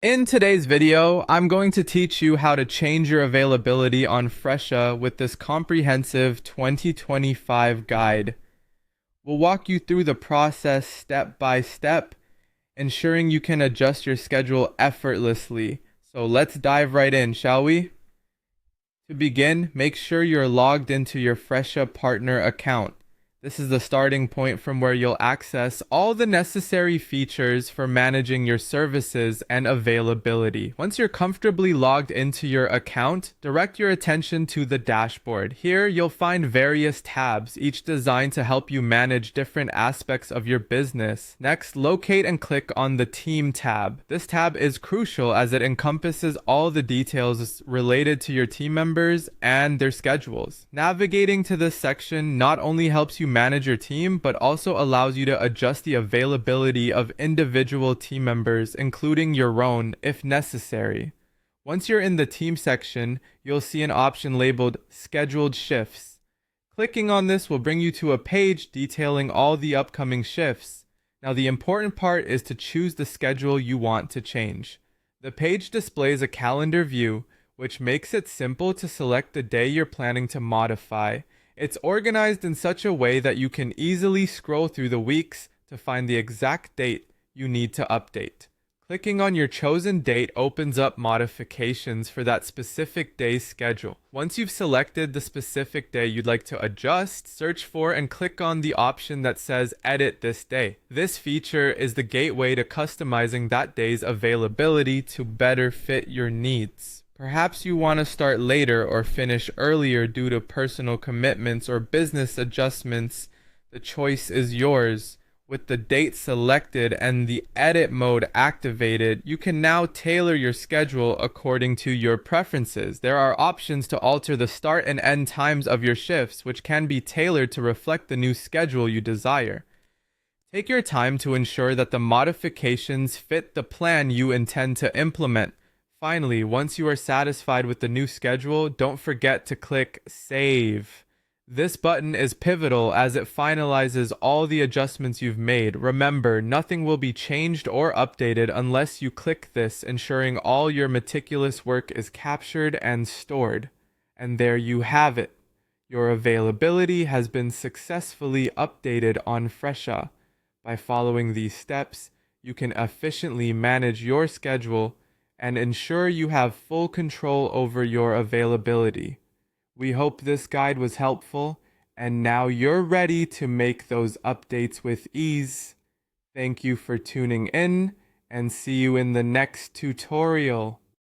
In today's video, I'm going to teach you how to change your availability on Fresha with this comprehensive 2025 guide. We'll walk you through the process step by step, ensuring you can adjust your schedule effortlessly. So let's dive right in, shall we? To begin, make sure you're logged into your Fresha partner account. This is the starting point from where you'll access all the necessary features for managing your services and availability. Once you're comfortably logged into your account, direct your attention to the dashboard. Here, you'll find various tabs, each designed to help you manage different aspects of your business. Next, locate and click on the Team tab. This tab is crucial as it encompasses all the details related to your team members and their schedules. Navigating to this section not only helps you manage your team, but also allows you to adjust the availability of individual team members, including your own, if necessary. Once you're in the team section, you'll see an option labeled Scheduled Shifts. Clicking on this will bring you to a page detailing all the upcoming shifts. Now, the important part is to choose the schedule you want to change. The page displays a calendar view, which makes it simple to select the day you're planning to modify. It's organized in such a way that you can easily scroll through the weeks to find the exact date you need to update. Clicking on your chosen date opens up modifications for that specific day's schedule. Once you've selected the specific day you'd like to adjust, search for and click on the option that says Edit this day. This feature is the gateway to customizing that day's availability to better fit your needs. Perhaps you want to start later or finish earlier due to personal commitments or business adjustments. The choice is yours. With the date selected and the edit mode activated, you can now tailor your schedule according to your preferences. There are options to alter the start and end times of your shifts, which can be tailored to reflect the new schedule you desire. Take your time to ensure that the modifications fit the plan you intend to implement. Finally, once you are satisfied with the new schedule, don't forget to click Save. This button is pivotal as it finalizes all the adjustments you've made. Remember, nothing will be changed or updated unless you click this, ensuring all your meticulous work is captured and stored. And there you have it. Your availability has been successfully updated on Fresha. By following these steps, you can efficiently manage your schedule and ensure you have full control over your availability. We hope this guide was helpful, and now you're ready to make those updates with ease. Thank you for tuning in, and see you in the next tutorial.